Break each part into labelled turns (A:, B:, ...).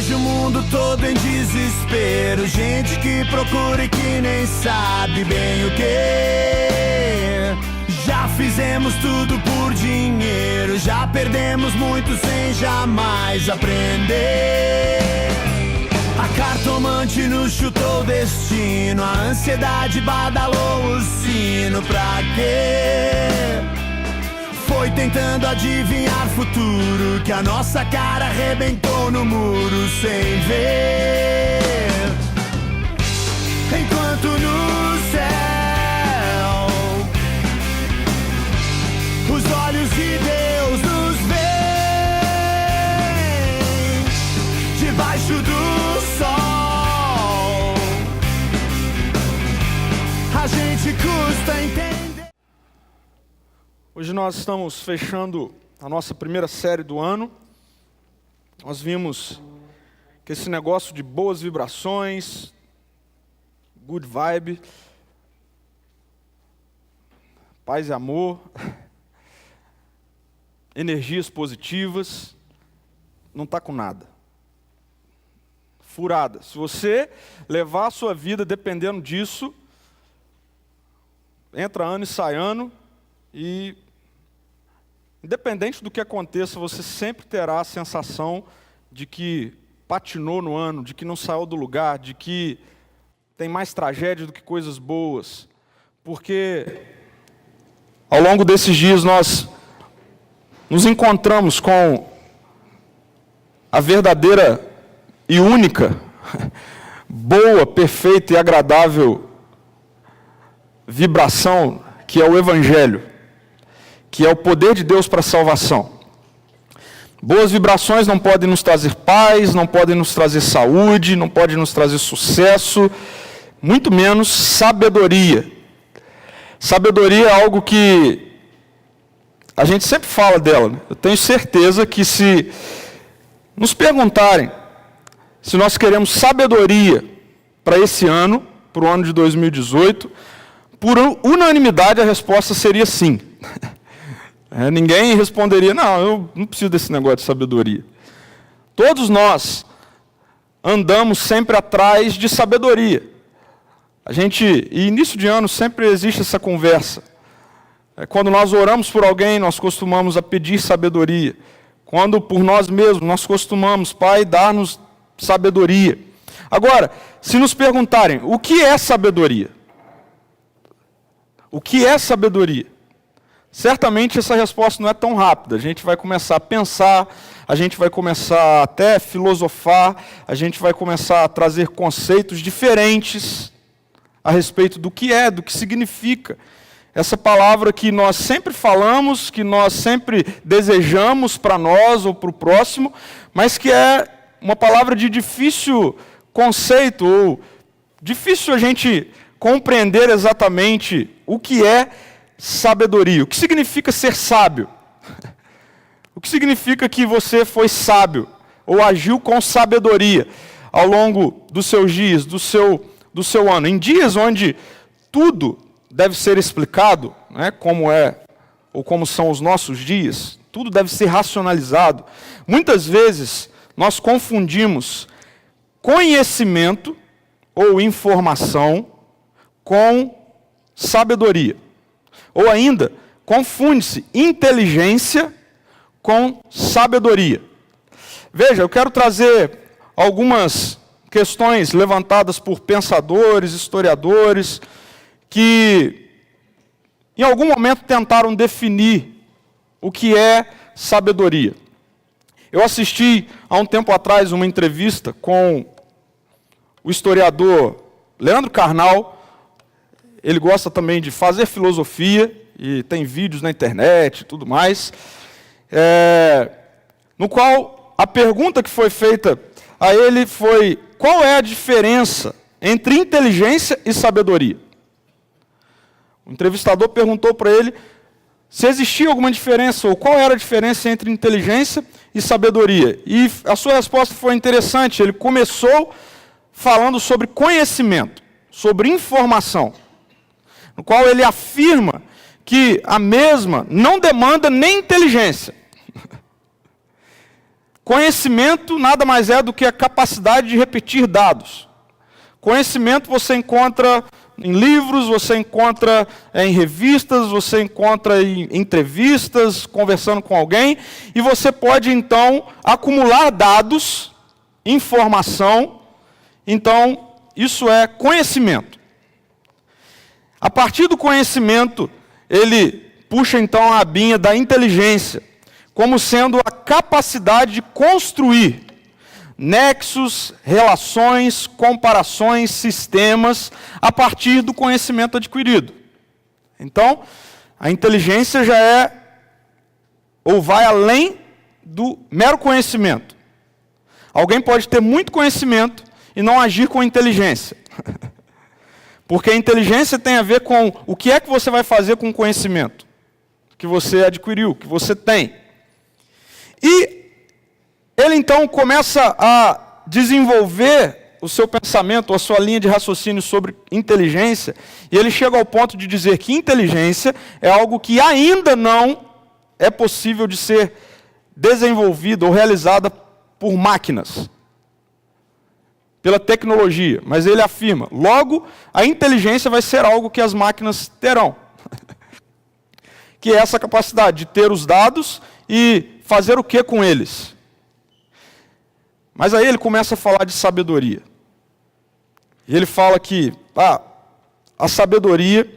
A: vejo o mundo todo em desespero, gente que procura e que nem sabe bem o que. Já fizemos tudo por dinheiro, já perdemos muito sem jamais aprender. A cartomante nos chutou o destino, a ansiedade badalou o sino. Pra quê? Foi tentando adivinhar futuro, que a nossa cara arrebentou no muro sem ver. Enquanto no céu os olhos de Deus nos veem, debaixo do sol a gente custa entender.
B: Hoje nós estamos fechando a nossa primeira série do ano. Nós vimos que esse negócio de boas vibrações, good vibe, paz e amor, energias positivas, não está com nada. Furada. Se você levar a sua vida dependendo disso, entra ano e sai ano, e independente do que aconteça, você sempre terá a sensação de que patinou no ano, de que não saiu do lugar, de que tem mais tragédia do que coisas boas. Porque ao longo desses dias nós nos encontramos com a verdadeira e única, boa, perfeita e agradável vibração, que é o Evangelho, que é o poder de Deus para a salvação. Boas vibrações não podem nos trazer paz, não podem nos trazer saúde, não podem nos trazer sucesso, muito menos sabedoria. Sabedoria é algo que a gente sempre fala dela, né? Eu tenho certeza que se nos perguntarem se nós queremos sabedoria para esse ano, para o ano de 2018, por unanimidade a resposta seria sim. Ninguém responderia, não, eu não preciso desse negócio de sabedoria. Todos nós andamos sempre atrás de sabedoria. E início de ano sempre existe essa conversa. Quando nós oramos por alguém, nós costumamos a pedir sabedoria. Quando por nós mesmos, nós costumamos, Pai, dar-nos sabedoria. Agora, se nos perguntarem, o que é sabedoria? O que é sabedoria? Certamente essa resposta não é tão rápida. A gente vai começar a pensar, a gente vai começar até a filosofar, a gente vai começar a trazer conceitos diferentes a respeito do que é, do que significa. Essa palavra que nós sempre falamos, que nós sempre desejamos para nós ou para o próximo, mas que é uma palavra de difícil conceito, ou difícil a gente compreender exatamente o que é sabedoria. O que significa ser sábio? O que significa que você foi sábio ou agiu com sabedoria ao longo dos seus dias, do seu ano? Em dias onde tudo deve ser explicado, né, como é ou como são os nossos dias, tudo deve ser racionalizado. Muitas vezes nós confundimos conhecimento ou informação com sabedoria. Ou ainda, confunde-se inteligência com sabedoria. Veja, eu quero trazer algumas questões levantadas por pensadores, historiadores, que em algum momento tentaram definir o que é sabedoria. Eu assisti há um tempo atrás uma entrevista com o historiador Leandro Carnal. Ele gosta também de fazer filosofia, e tem vídeos na internet e tudo mais, no qual a pergunta que foi feita a ele foi: qual é a diferença entre inteligência e sabedoria? O entrevistador perguntou para ele se existia alguma diferença, ou qual era a diferença entre inteligência e sabedoria. E a sua resposta foi interessante. Ele começou falando sobre conhecimento, sobre informação, no qual ele afirma que a mesma não demanda nem inteligência. Conhecimento nada mais é do que a capacidade de repetir dados. Conhecimento você encontra em livros, você encontra em revistas, você encontra em entrevistas, conversando com alguém, e você pode então acumular dados, informação. Então, isso é conhecimento. A partir do conhecimento, ele puxa então a abinha da inteligência, como sendo a capacidade de construir nexos, relações, comparações, sistemas, a partir do conhecimento adquirido. Então, a inteligência já é, ou vai além do mero conhecimento. Alguém pode ter muito conhecimento e não agir com inteligência. Porque a inteligência tem a ver com o que é que você vai fazer com o conhecimento que você adquiriu, que você tem. E ele então começa a desenvolver o seu pensamento, a sua linha de raciocínio sobre inteligência, e ele chega ao ponto de dizer que inteligência é algo que ainda não é possível de ser desenvolvida ou realizada por máquinas, pela tecnologia. Mas ele afirma, logo, a inteligência vai ser algo que as máquinas terão. Que é essa capacidade de ter os dados e fazer o que com eles? Mas aí ele começa a falar de sabedoria. E ele fala que a sabedoria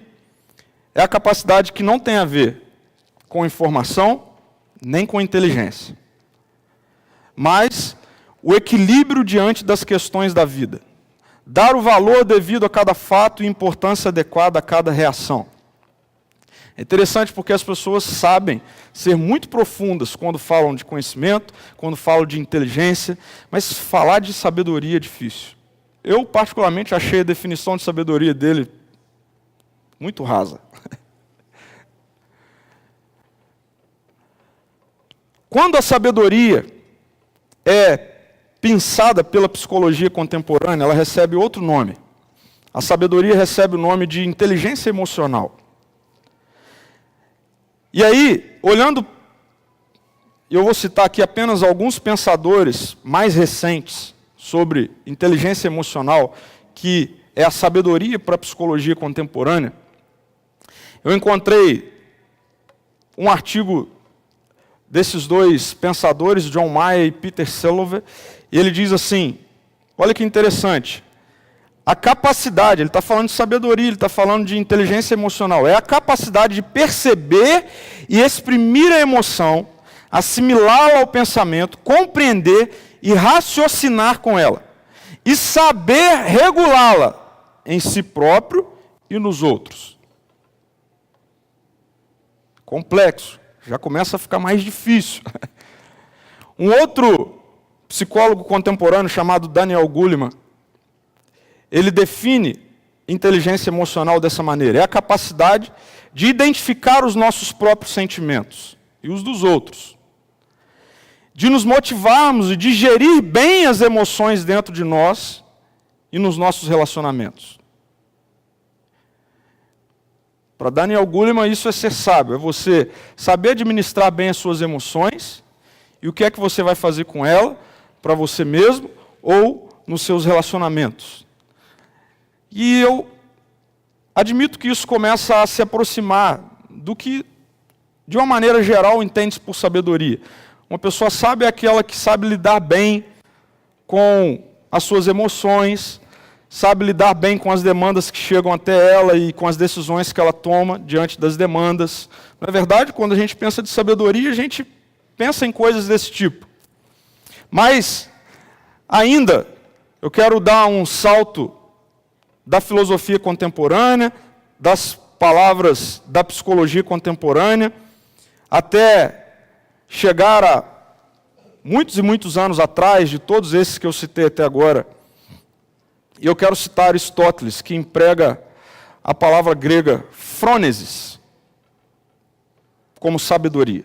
B: é a capacidade que não tem a ver com informação, nem com inteligência. Mas o equilíbrio diante das questões da vida. Dar o valor devido a cada fato e importância adequada a cada reação. É interessante porque as pessoas sabem ser muito profundas quando falam de conhecimento, quando falam de inteligência, mas falar de sabedoria é difícil. Eu, particularmente, achei a definição de sabedoria dele muito rasa. Quando a sabedoria é pensada pela psicologia contemporânea, ela recebe outro nome. A sabedoria recebe o nome de inteligência emocional. E aí, olhando, eu vou citar aqui apenas alguns pensadores mais recentes sobre inteligência emocional, que é a sabedoria para a psicologia contemporânea. Eu encontrei um artigo desses dois pensadores, John Mayer e Peter Salovey, e ele diz assim, olha que interessante, a capacidade, ele está falando de sabedoria, ele está falando de inteligência emocional, é a capacidade de perceber e exprimir a emoção, assimilá-la ao pensamento, compreender e raciocinar com ela, e saber regulá-la em si próprio e nos outros. Complexo, já começa a ficar mais difícil. Um outro psicólogo contemporâneo chamado Daniel Goleman, ele define inteligência emocional dessa maneira. É a capacidade de identificar os nossos próprios sentimentos e os dos outros. De nos motivarmos e de gerir bem as emoções dentro de nós e nos nossos relacionamentos. Para Daniel Goleman, isso é ser sábio. É você saber administrar bem as suas emoções e o que é que você vai fazer com ela para você mesmo ou nos seus relacionamentos. E eu admito que isso começa a se aproximar do que, de uma maneira geral, entende-se por sabedoria. Uma pessoa sábia é aquela que sabe lidar bem com as suas emoções, sabe lidar bem com as demandas que chegam até ela e com as decisões que ela toma diante das demandas. Na verdade, quando a gente pensa de sabedoria, a gente pensa em coisas desse tipo. Mas, ainda, eu quero dar um salto da filosofia contemporânea, das palavras da psicologia contemporânea, até chegar a muitos e muitos anos atrás, de todos esses que eu citei até agora. E eu quero citar Aristóteles, que emprega a palavra grega frônesis como sabedoria.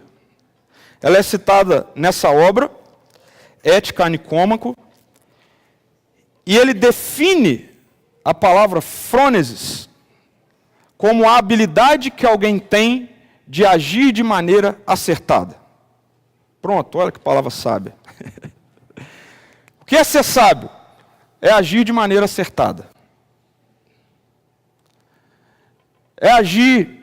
B: Ela é citada nessa obra, Ética a Nicômaco, e ele define a palavra frônesis como a habilidade que alguém tem de agir de maneira acertada. Pronto, olha que palavra sábia. O que é ser sábio? É agir de maneira acertada. É agir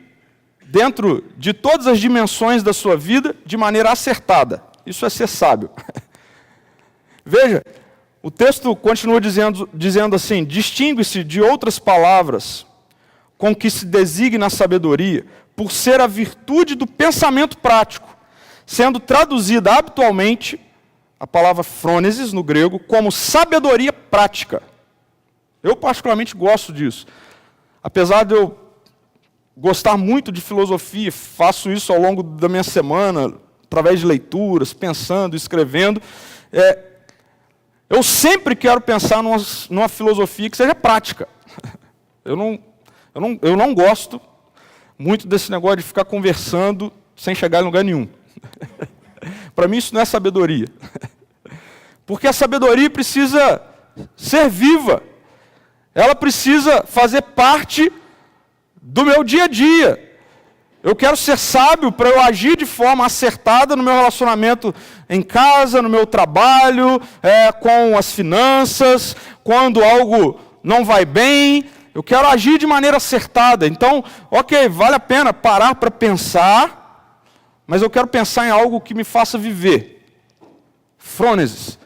B: dentro de todas as dimensões da sua vida de maneira acertada. Isso é ser sábio. Veja, o texto continua dizendo assim: distingue-se de outras palavras com que se designa a sabedoria, por ser a virtude do pensamento prático, sendo traduzida habitualmente, a palavra frônesis no grego, como sabedoria prática. Eu particularmente gosto disso. Apesar de eu gostar muito de filosofia, faço isso ao longo da minha semana, através de leituras, pensando, escrevendo. Eu sempre quero pensar numa filosofia que seja prática. Eu não gosto muito desse negócio de ficar conversando sem chegar em lugar nenhum. Para mim isso não é sabedoria. Porque a sabedoria precisa ser viva. Ela precisa fazer parte do meu dia a dia. Eu quero ser sábio para eu agir de forma acertada no meu relacionamento em casa, no meu trabalho, com as finanças, quando algo não vai bem. Eu quero agir de maneira acertada. Então, ok, vale a pena parar para pensar, mas eu quero pensar em algo que me faça viver. Frônesis.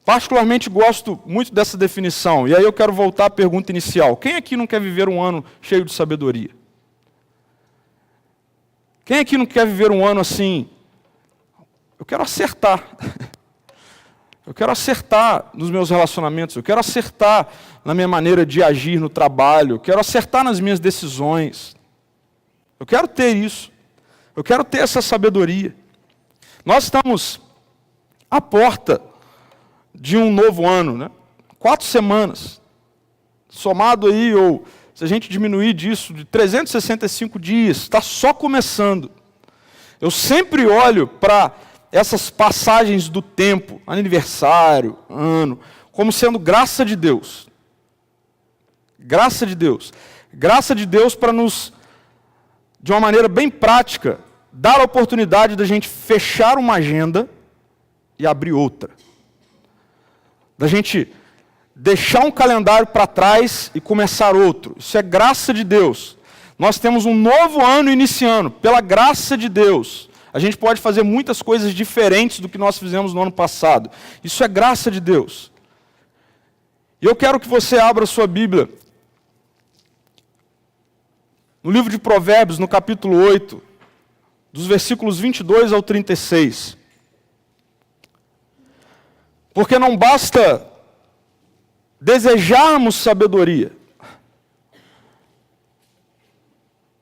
B: Particularmente gosto muito dessa definição. E aí eu quero voltar à pergunta inicial. Quem aqui não quer viver um ano cheio de sabedoria? Quem aqui não quer viver um ano assim? Eu quero acertar. Eu quero acertar nos meus relacionamentos. Eu quero acertar na minha maneira de agir no trabalho. Eu quero acertar nas minhas decisões. Eu quero ter isso. Eu quero ter essa sabedoria. Nós estamos à porta de um novo ano, né? 4 semanas. Somado aí, ou se a gente diminuir disso, de 365 dias, está só começando. Eu sempre olho para essas passagens do tempo, aniversário, ano, como sendo graça de Deus. Graça de Deus. Graça de Deus para nos, de uma maneira bem prática, dar a oportunidade da gente fechar uma agenda e abrir outra. Da gente deixar um calendário para trás e começar outro. Isso é graça de Deus. Nós temos um novo ano iniciando, pela graça de Deus. A gente pode fazer muitas coisas diferentes do que nós fizemos no ano passado. Isso é graça de Deus. E eu quero que você abra a sua Bíblia no livro de Provérbios, no capítulo 8, dos versículos 22 ao 36. Porque não basta desejarmos sabedoria.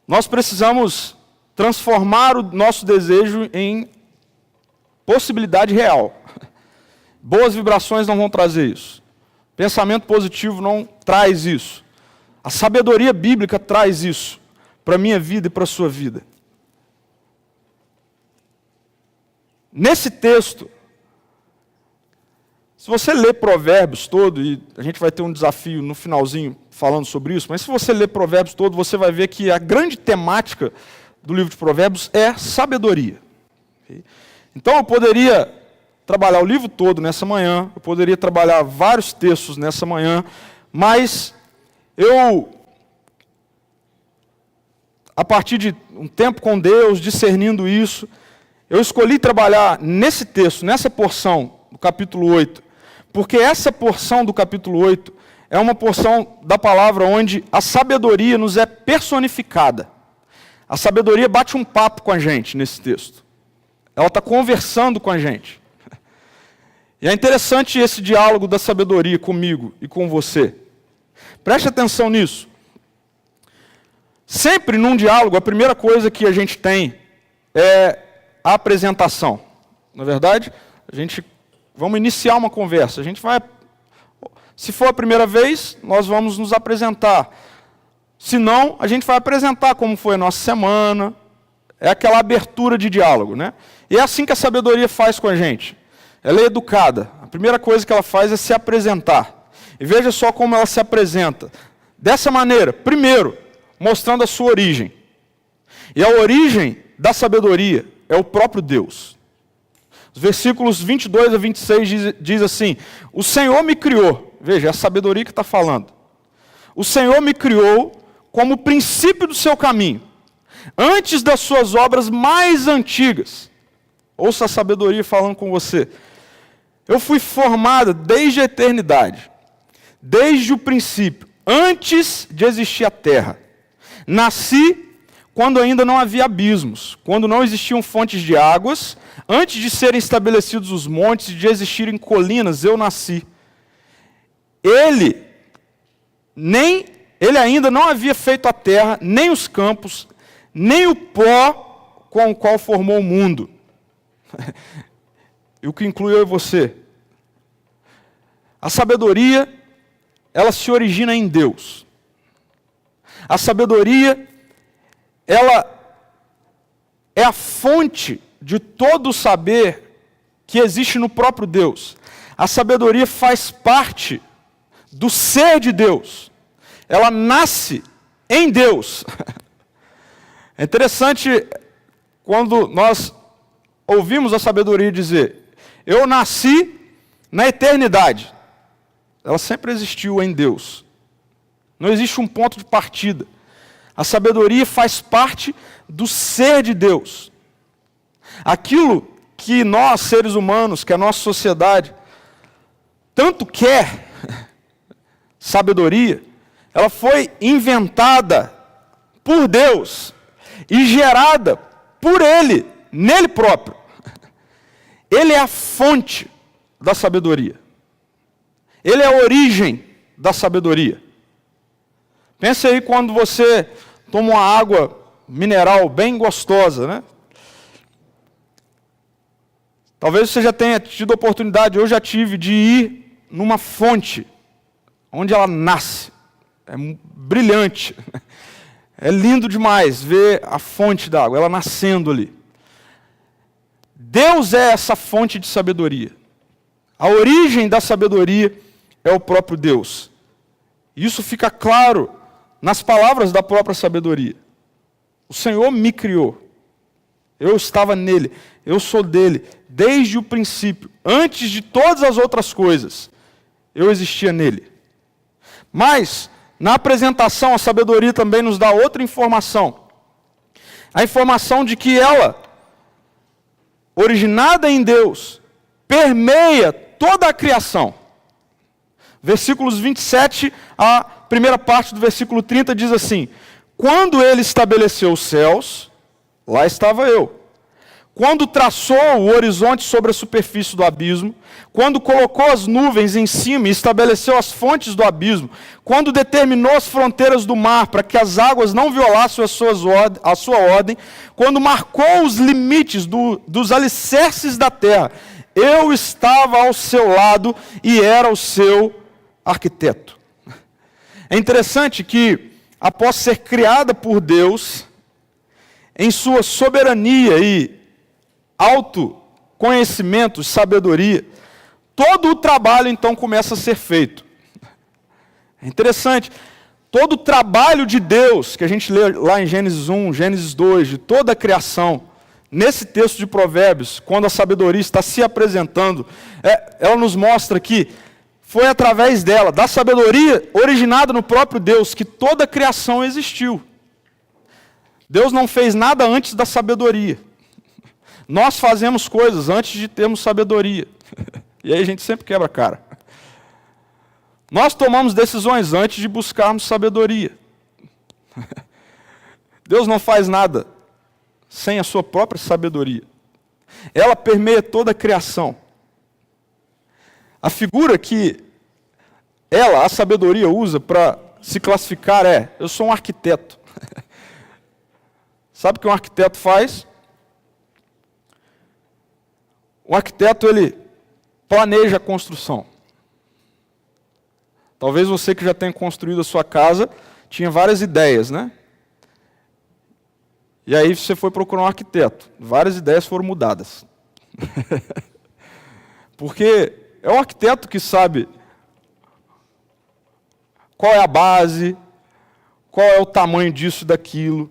B: Nós precisamos transformar o nosso desejo em possibilidade real. Boas vibrações não vão trazer isso. Pensamento positivo não traz isso. A sabedoria bíblica traz isso para a minha vida e para a sua vida. Nesse texto, se você ler Provérbios todo, e a gente vai ter um desafio no finalzinho falando sobre isso, mas se você ler Provérbios todo, você vai ver que a grande temática do livro de Provérbios é sabedoria. Então eu poderia trabalhar o livro todo nessa manhã, eu poderia trabalhar vários textos nessa manhã, mas eu, a partir de um tempo com Deus, discernindo isso, eu escolhi trabalhar nesse texto, nessa porção do capítulo 8, porque essa porção do capítulo 8 é uma porção da palavra onde a sabedoria nos é personificada. A sabedoria bate um papo com a gente nesse texto. Ela está conversando com a gente. E é interessante esse diálogo da sabedoria comigo e com você. Preste atenção nisso. Sempre num diálogo, a primeira coisa que a gente tem é a apresentação. Na verdade, vamos iniciar uma conversa. A gente vai, se for a primeira vez, nós vamos nos apresentar. Se não, a gente vai apresentar como foi a nossa semana. É aquela abertura de diálogo, né? E é assim que a sabedoria faz com a gente. Ela é educada. A primeira coisa que ela faz é se apresentar. E veja só como ela se apresenta. Dessa maneira, primeiro, mostrando a sua origem. E a origem da sabedoria é o próprio Deus. Os versículos 22 a 26 diz assim: o Senhor me criou. Veja, é a sabedoria que está falando. O Senhor me criou como princípio do seu caminho, antes das suas obras mais antigas. Ouça a sabedoria falando com você. Eu fui formada desde a eternidade, desde o princípio, antes de existir a terra. Nasci quando ainda não havia abismos, quando não existiam fontes de águas, antes de serem estabelecidos os montes e de existirem colinas, eu nasci. Ele ainda não havia feito a terra, nem os campos, nem o pó com o qual formou o mundo. E o que inclui eu e você. A sabedoria, ela se origina em Deus. A sabedoria, ela é a fonte de todo o saber que existe no próprio Deus. A sabedoria faz parte do ser de Deus. Ela nasce em Deus. É interessante quando nós ouvimos a sabedoria dizer: eu nasci na eternidade. Ela sempre existiu em Deus. Não existe um ponto de partida. A sabedoria faz parte do ser de Deus. Aquilo que nós, seres humanos, que a nossa sociedade tanto quer, sabedoria, ela foi inventada por Deus e gerada por Ele, nele próprio. Ele é a fonte da sabedoria. Ele é a origem da sabedoria. Pense aí quando você toma uma água mineral bem gostosa, né? Talvez você já tenha tido a oportunidade, eu já tive, de ir numa fonte onde ela nasce. É brilhante. É lindo demais ver a fonte da água, ela nascendo ali. Deus é essa fonte de sabedoria. A origem da sabedoria é o próprio Deus. Isso fica claro nas palavras da própria sabedoria. O Senhor me criou. Eu estava nele. Eu sou dele. Desde o princípio. Antes de todas as outras coisas, eu existia nele. Mas, na apresentação, a sabedoria também nos dá outra informação. A informação de que ela, originada em Deus, permeia toda a criação. Versículos 27, a primeira parte do versículo 30 diz assim: quando ele estabeleceu os céus, lá estava eu. Quando traçou o horizonte sobre a superfície do abismo, quando colocou as nuvens em cima e estabeleceu as fontes do abismo, quando determinou as fronteiras do mar para que as águas não violassem a sua ordem, quando marcou os limites dos alicerces da terra, eu estava ao seu lado e era o seu arquiteto. É interessante que, após ser criada por Deus, em sua soberania e autoconhecimento, sabedoria, todo o trabalho então começa a ser feito. É interessante, todo o trabalho de Deus, que a gente lê lá em Gênesis 1, Gênesis 2, de toda a criação, nesse texto de Provérbios, quando a sabedoria está se apresentando, ela nos mostra que foi através dela, da sabedoria originada no próprio Deus, que toda a criação existiu. Deus não fez nada antes da sabedoria. Nós fazemos coisas antes de termos sabedoria. E aí a gente sempre quebra a cara. Nós tomamos decisões antes de buscarmos sabedoria. Deus não faz nada sem a sua própria sabedoria. Ela permeia toda a criação. A figura que a sabedoria, usa para se classificar eu sou um arquiteto. Sabe o que um arquiteto faz? O arquiteto, ele planeja a construção. Talvez você que já tenha construído a sua casa, tinha várias ideias, né? E aí você foi procurar um arquiteto. Várias ideias foram mudadas. Porque é o arquiteto que sabe qual é a base, qual é o tamanho disso e daquilo,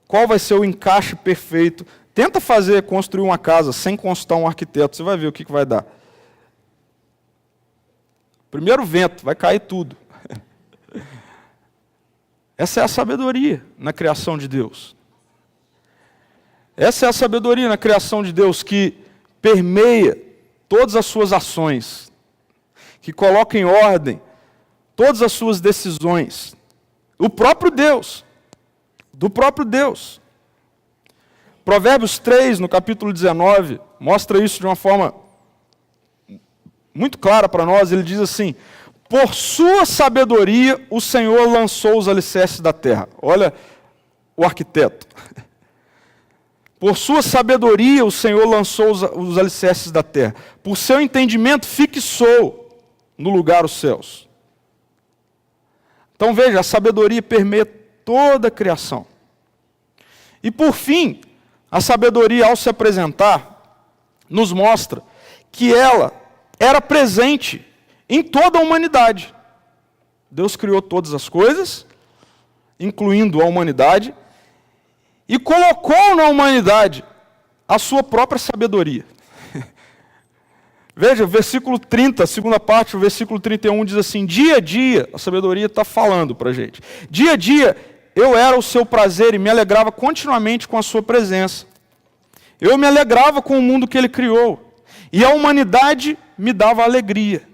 B: qual vai ser o encaixe perfeito. Tenta construir uma casa sem consultar um arquiteto, você vai ver o que vai dar. Primeiro vento, vai cair tudo. Essa é a sabedoria na criação de Deus. Essa é a sabedoria na criação de Deus que permeia todas as suas ações, que coloca em ordem todas as suas decisões. O próprio Deus, do próprio Deus. Provérbios 3, no capítulo 19, mostra isso de uma forma muito clara para nós. Ele diz assim: por sua sabedoria o Senhor lançou os alicerces da terra. Olha o arquiteto. Por sua sabedoria o Senhor lançou os alicerces da terra. Por seu entendimento fixou no lugar os céus. Então veja, a sabedoria permeia toda a criação. E por fim, a sabedoria, ao se apresentar, nos mostra que ela era presente em toda a humanidade. Deus criou todas as coisas, incluindo a humanidade, e colocou na humanidade a sua própria sabedoria. Veja, o versículo 30, a segunda parte, o versículo 31 diz assim: dia a dia, a sabedoria está falando para a gente. Dia a dia eu era o seu prazer e me alegrava continuamente com a sua presença. Eu me alegrava com o mundo que ele criou. E a humanidade me dava alegria.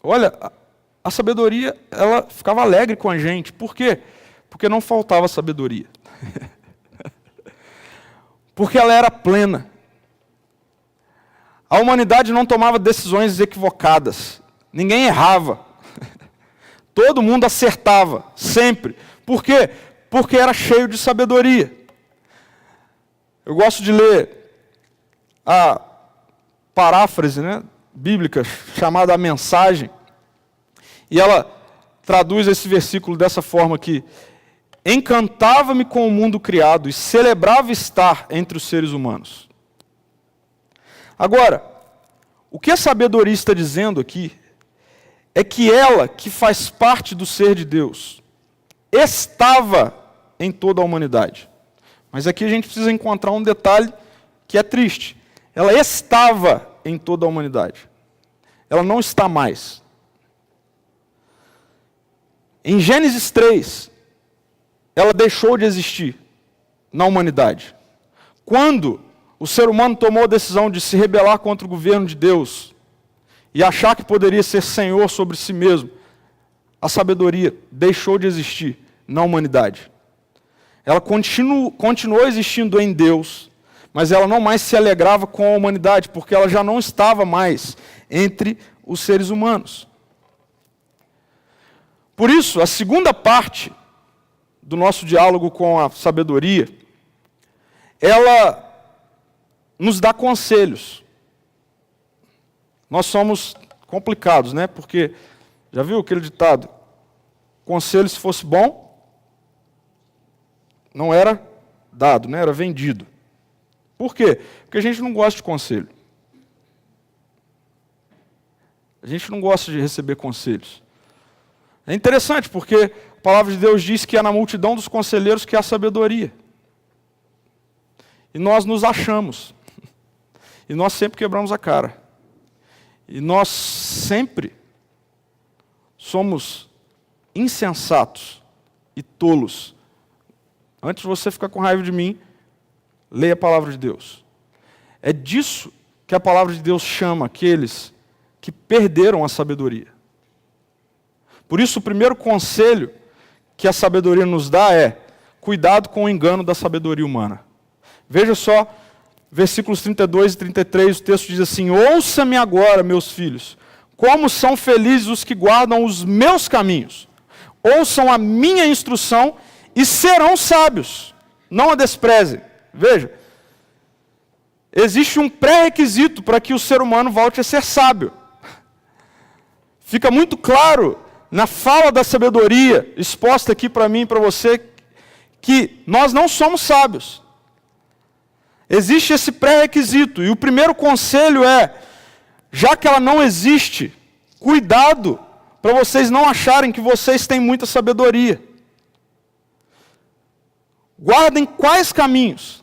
B: Olha, a sabedoria, ela ficava alegre com a gente. Por quê? Porque não faltava sabedoria. Porque ela era plena. A humanidade não tomava decisões equivocadas. Ninguém errava. Todo mundo acertava, sempre. Por quê? Porque era cheio de sabedoria. Eu gosto de ler a paráfrase, bíblica, chamada A Mensagem. E ela traduz esse versículo dessa forma aqui: encantava-me com o mundo criado e celebrava estar entre os seres humanos. Agora, o que a sabedoria está dizendo aqui é que ela, que faz parte do ser de Deus, estava em toda a humanidade. Mas aqui a gente precisa encontrar um detalhe que é triste. Ela estava em toda a humanidade. Ela não está mais. Em Gênesis 3, ela deixou de existir na humanidade. Quando o ser humano tomou a decisão de se rebelar contra o governo de Deus e achar que poderia ser senhor sobre si mesmo, a sabedoria deixou de existir na humanidade. Ela continuou existindo em Deus, mas ela não mais se alegrava com a humanidade, porque ela já não estava mais entre os seres humanos. Por isso, a segunda parte do nosso diálogo com a sabedoria, ela nos dá conselhos. Nós somos complicados, Porque, já viu aquele ditado? Conselho, se fosse bom, não era dado, era vendido. Por quê? Porque a gente não gosta de conselho. A gente não gosta de receber conselhos. É interessante, porque a palavra de Deus diz que é na multidão dos conselheiros que há sabedoria. E nós nos achamos. E nós sempre quebramos a cara. E nós sempre somos insensatos e tolos. Antes de você ficar com raiva de mim, leia a palavra de Deus. É disso que a palavra de Deus chama aqueles que perderam a sabedoria. Por isso, o primeiro conselho que a sabedoria nos dá é: cuidado com o engano da sabedoria humana. Veja só, versículos 32 e 33, o texto diz assim: ouça-me agora, meus filhos, como são felizes os que guardam os meus caminhos. Ouçam a minha instrução e serão sábios. Não a desprezem. Veja, existe um pré-requisito para que o ser humano volte a ser sábio. Fica muito claro na fala da sabedoria, exposta aqui para mim e para você, que nós não somos sábios. Existe esse pré-requisito, e o primeiro conselho é: já que ela não existe, cuidado para vocês não acharem que vocês têm muita sabedoria. Guardem quais caminhos?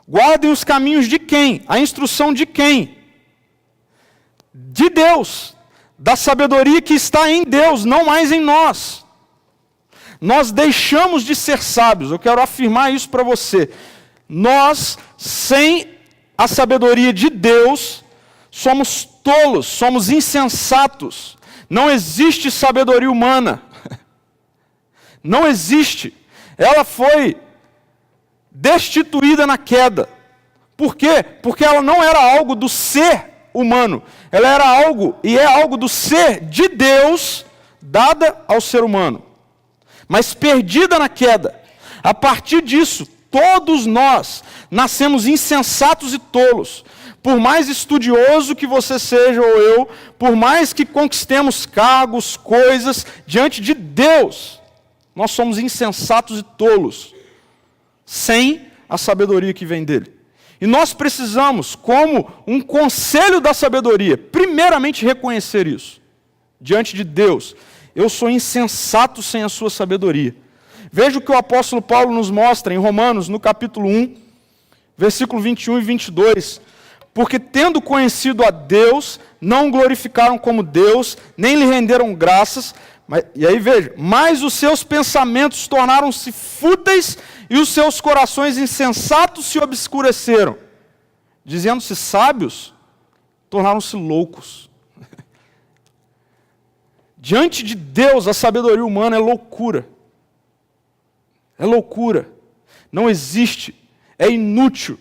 B: Guardem os caminhos de quem? A instrução de quem? De Deus. Da sabedoria que está em Deus, não mais em nós. Nós deixamos de ser sábios. Eu quero afirmar isso para você. Nós, sem a sabedoria de Deus, somos tolos, somos insensatos. Não existe sabedoria humana. Não existe. Ela foi destituída na queda. Por quê? Porque ela não era algo do ser humano. Ela era algo, e é algo do ser de Deus, dada ao ser humano. Mas perdida na queda. A partir disso, todos nós nascemos insensatos e tolos. Por mais estudioso que você seja ou eu, por mais que conquistemos cargos, coisas, diante de Deus, nós somos insensatos e tolos, sem a sabedoria que vem dele. E nós precisamos, como um conselho da sabedoria, primeiramente reconhecer isso, diante de Deus. Eu sou insensato sem a sua sabedoria. Veja o que o apóstolo Paulo nos mostra em Romanos, no capítulo 1, versículo 21 e 22. Porque tendo conhecido a Deus, não o glorificaram como Deus, nem lhe renderam graças. E aí veja, mas os seus pensamentos tornaram-se fúteis e os seus corações insensatos se obscureceram. Dizendo-se sábios, tornaram-se loucos. Diante de Deus, a sabedoria humana é loucura. É loucura. Não existe. É inútil.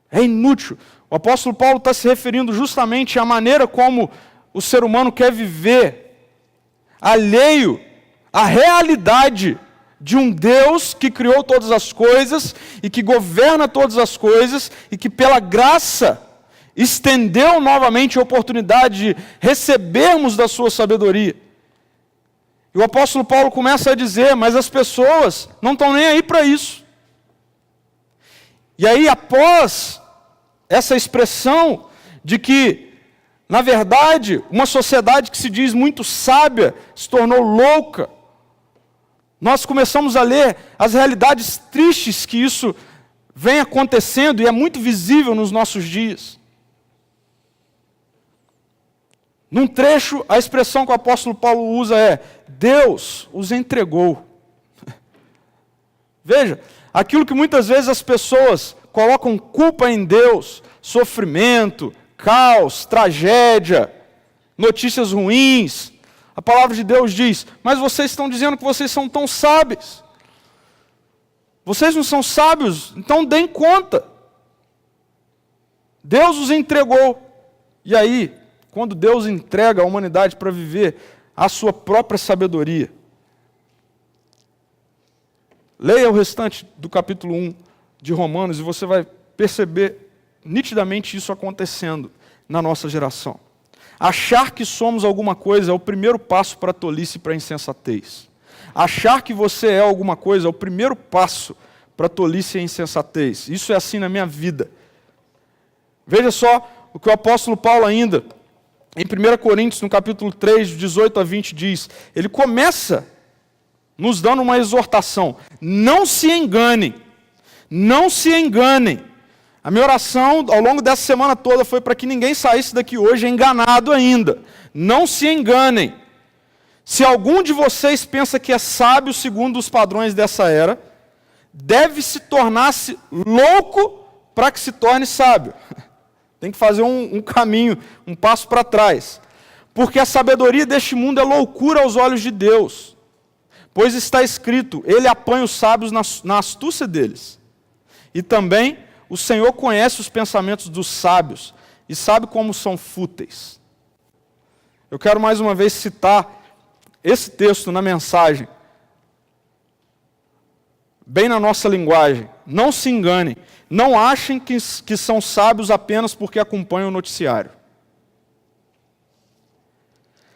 B: É inútil. O apóstolo Paulo está se referindo justamente à maneira como o ser humano quer viver alheio à realidade de um Deus que criou todas as coisas e que governa todas as coisas e que pela graça estendeu novamente a oportunidade de recebermos da sua sabedoria. E o apóstolo Paulo começa a dizer, mas as pessoas não estão nem aí para isso. E aí, após essa expressão de que, na verdade, uma sociedade que se diz muito sábia se tornou louca, nós começamos a ler as realidades tristes que isso vem acontecendo e é muito visível nos nossos dias. Num trecho, a expressão que o apóstolo Paulo usa é: Deus os entregou. Veja, aquilo que muitas vezes as pessoas colocam culpa em Deus, sofrimento, caos, tragédia, notícias ruins. A palavra de Deus diz, mas vocês estão dizendo que vocês são tão sábios. Vocês não são sábios, então deem conta. Deus os entregou. E aí, quando Deus entrega a humanidade para viver a sua própria sabedoria, leia o restante do capítulo 1 de Romanos e você vai perceber nitidamente isso acontecendo na nossa geração. Achar que somos alguma coisa é o primeiro passo para a tolice e para a insensatez. Achar que você é alguma coisa é o primeiro passo para a tolice e a insensatez. Isso é assim na minha vida. Veja só o que o apóstolo Paulo ainda, em 1 Coríntios, no capítulo 3, 18 a 20, diz. Ele começa nos dando uma exortação. Não se enganem. Não se enganem. A minha oração ao longo dessa semana toda foi para que ninguém saísse daqui hoje enganado ainda. Não se enganem. Se algum de vocês pensa que é sábio segundo os padrões dessa era, deve se tornar-se louco para que se torne sábio. Tem que fazer um caminho, um passo para trás. Porque a sabedoria deste mundo é loucura aos olhos de Deus. Pois está escrito, ele apanha os sábios na astúcia deles. E também o Senhor conhece os pensamentos dos sábios e sabe como são fúteis. Eu quero mais uma vez citar esse texto na mensagem, bem na nossa linguagem. Não se enganem, não achem que são sábios apenas porque acompanham o noticiário.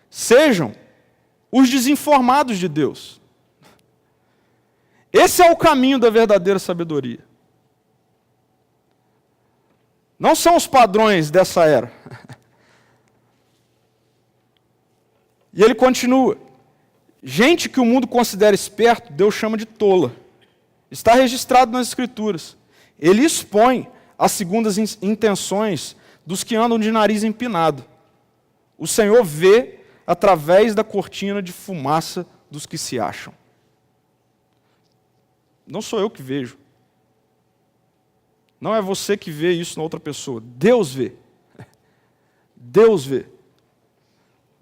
B: Sejam os desinformados de Deus. Esse é o caminho da verdadeira sabedoria. Não são os padrões dessa era. E ele continua. Gente que o mundo considera esperto, Deus chama de tola. Está registrado nas Escrituras. Ele expõe as segundas intenções dos que andam de nariz empinado. O Senhor vê através da cortina de fumaça dos que se acham. Não sou eu que vejo. Não é você que vê isso na outra pessoa. Deus vê. Deus vê.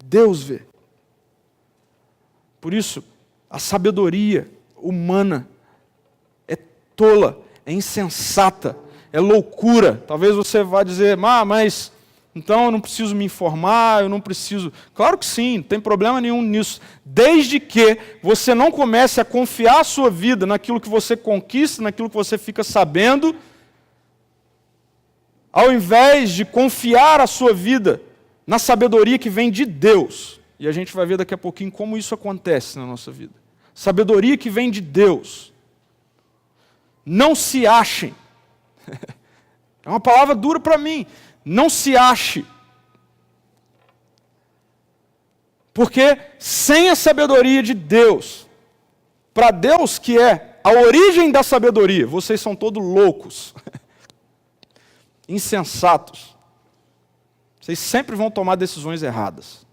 B: Deus vê. Por isso, a sabedoria humana é tola, é insensata, é loucura. Talvez você vá dizer, mas então eu não preciso me informar, eu não preciso... Claro que sim, não tem problema nenhum nisso. Desde que você não comece a confiar a sua vida naquilo que você conquista, naquilo que você fica sabendo, ao invés de confiar a sua vida na sabedoria que vem de Deus. E a gente vai ver daqui a pouquinho como isso acontece na nossa vida. Sabedoria que vem de Deus. Não se achem. É uma palavra dura para mim. Não se ache. Porque sem a sabedoria de Deus, para Deus que é a origem da sabedoria, vocês são todos loucos. Insensatos. Vocês sempre vão tomar decisões erradas.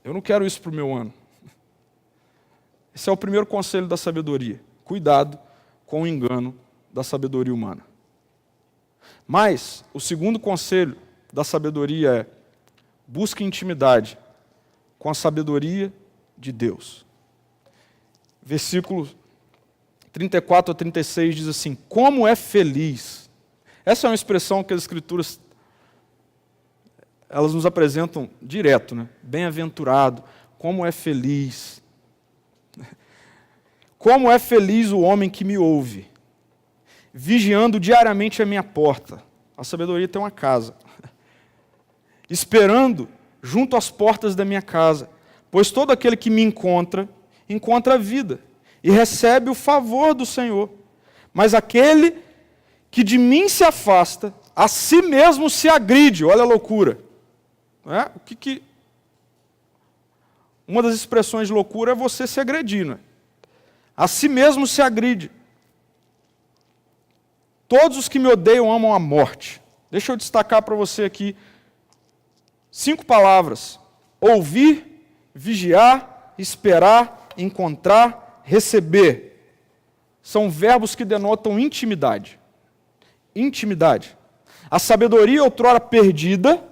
B: Eu não quero isso para o meu ano. Esse é o primeiro conselho da sabedoria. Cuidado com o engano da sabedoria humana. Mas, o segundo conselho da sabedoria é: busque intimidade com a sabedoria de Deus. Versículo 34 a 36 diz assim: como é feliz. Essa é uma expressão que as Escrituras elas nos apresentam direto, né? Bem-aventurado, como é feliz. Como é feliz o homem que me ouve, vigiando diariamente a minha porta. A sabedoria tem uma casa. Esperando junto às portas da minha casa, pois todo aquele que me encontra, encontra a vida e recebe o favor do Senhor. Mas aquele que de mim se afasta, a si mesmo se agride. Olha a loucura. Não é? Uma das expressões de loucura é você se agredir, não é? A si mesmo se agride. Todos os que me odeiam amam a morte. Deixa eu destacar para você aqui 5 palavras: ouvir, vigiar, esperar, encontrar, receber. São verbos que denotam intimidade. Intimidade. A sabedoria outrora perdida,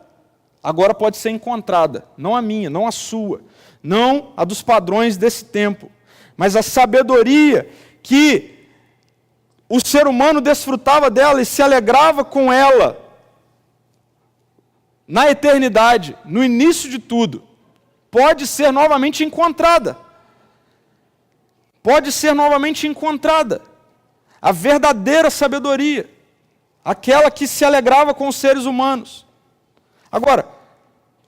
B: agora pode ser encontrada. Não a minha, não a sua, não a dos padrões desse tempo, mas a sabedoria que o ser humano desfrutava dela e se alegrava com ela na eternidade, no início de tudo, pode ser novamente encontrada. Pode ser novamente encontrada. A verdadeira sabedoria, aquela que se alegrava com os seres humanos. Agora,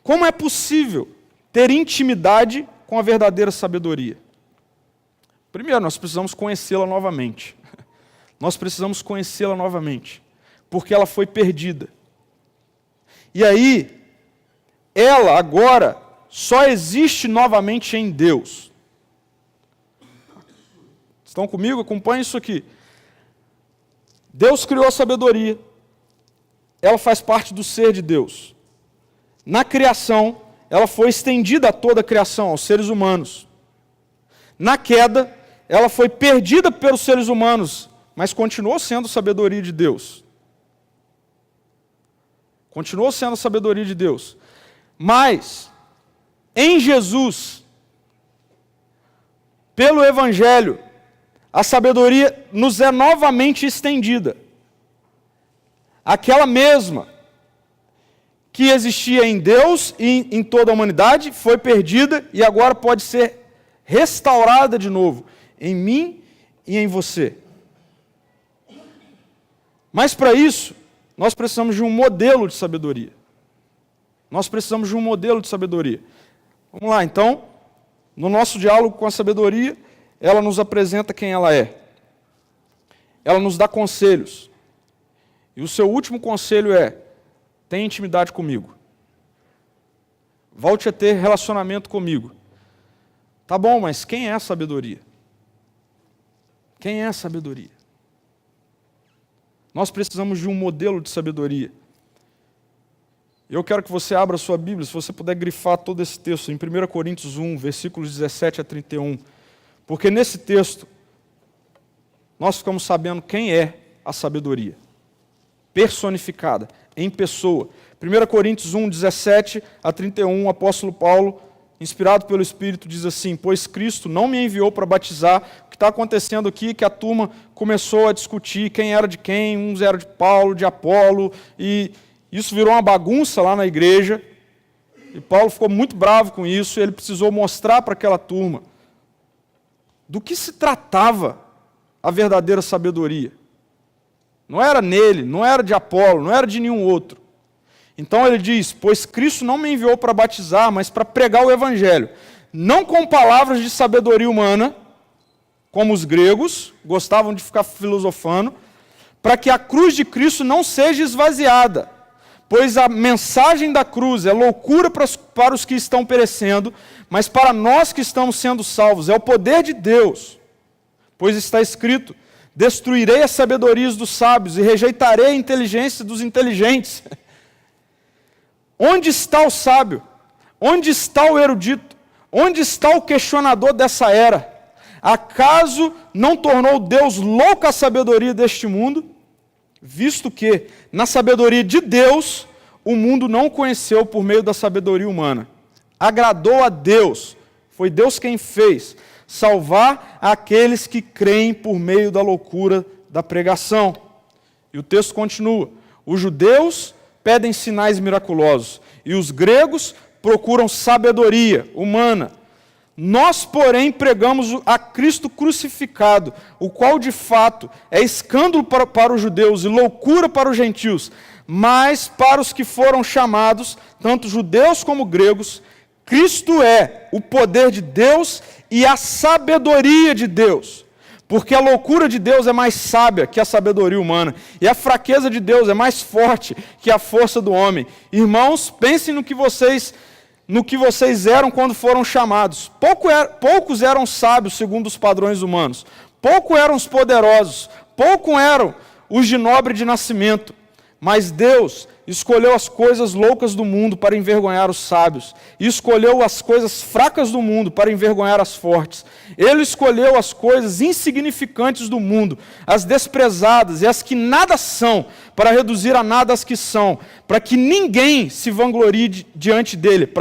B: como é possível ter intimidade com a verdadeira sabedoria? Primeiro, nós precisamos conhecê-la novamente. Nós precisamos conhecê-la novamente, porque ela foi perdida. E aí, ela agora só existe novamente em Deus. Estão comigo? Acompanhem isso aqui. Deus criou a sabedoria. Ela faz parte do ser de Deus. Na criação, ela foi estendida a toda a criação, aos seres humanos. Na queda, ela foi perdida pelos seres humanos, mas continuou sendo sabedoria de Deus. Continuou sendo a sabedoria de Deus. Mas, em Jesus, pelo Evangelho, a sabedoria nos é novamente estendida. Aquela mesma que existia em Deus e em toda a humanidade foi perdida e agora pode ser restaurada de novo em mim e em você. Mas para isso, nós precisamos de um modelo de sabedoria. Nós precisamos de um modelo de sabedoria. Vamos lá, então, no nosso diálogo com a sabedoria, ela nos apresenta quem ela é. Ela nos dá conselhos. E o seu último conselho é: tenha intimidade comigo. Volte a ter relacionamento comigo. Tá bom, mas quem é a sabedoria? Quem é a sabedoria? Nós precisamos de um modelo de sabedoria. Eu quero que você abra a sua Bíblia, se você puder grifar todo esse texto, em 1 Coríntios 1, versículos 17 a 31. Porque nesse texto, nós ficamos sabendo quem é a sabedoria. Personificada, em pessoa. 1 Coríntios 1, 17 a 31, o apóstolo Paulo, inspirado pelo Espírito, diz assim: pois Cristo não me enviou para batizar. O que está acontecendo aqui é que a turma começou a discutir quem era de quem, uns eram de Paulo, de Apolo, e isso virou uma bagunça lá na igreja, e Paulo ficou muito bravo com isso, e ele precisou mostrar para aquela turma do que se tratava a verdadeira sabedoria. Não era nele, não era de Apolo, não era de nenhum outro. Então ele diz: pois Cristo não me enviou para batizar, mas para pregar o Evangelho, não com palavras de sabedoria humana, como os gregos gostavam de ficar filosofando, para que a cruz de Cristo não seja esvaziada, pois a mensagem da cruz é loucura para os que estão perecendo, mas para nós que estamos sendo salvos é o poder de Deus. Pois está escrito: destruirei as sabedorias dos sábios e rejeitarei a inteligência dos inteligentes. Onde está o sábio? Onde está o erudito? Onde está o questionador dessa era? Acaso não tornou Deus louca a sabedoria deste mundo? Visto que, na sabedoria de Deus, o mundo não o conheceu por meio da sabedoria humana. Agradou a Deus, foi Deus quem fez, salvar aqueles que creem por meio da loucura da pregação. E o texto continua: os judeus pedem sinais miraculosos, e os gregos procuram sabedoria humana. Nós, porém, pregamos a Cristo crucificado, o qual de fato é escândalo para os judeus e loucura para os gentios, mas para os que foram chamados, tanto judeus como gregos, Cristo é o poder de Deus e a sabedoria de Deus. Porque a loucura de Deus é mais sábia que a sabedoria humana, e a fraqueza de Deus é mais forte que a força do homem. Irmãos, pensem no que vocês eram quando foram chamados. Poucos eram sábios segundo os padrões humanos, poucos eram os poderosos, poucos eram os de nobre de nascimento. Mas Deus escolheu as coisas loucas do mundo para envergonhar os sábios, e escolheu as coisas fracas do mundo para envergonhar as fortes. Ele escolheu as coisas insignificantes do mundo, as desprezadas e as que nada são, para reduzir a nada as que são, para que ninguém se vanglorie diante dele,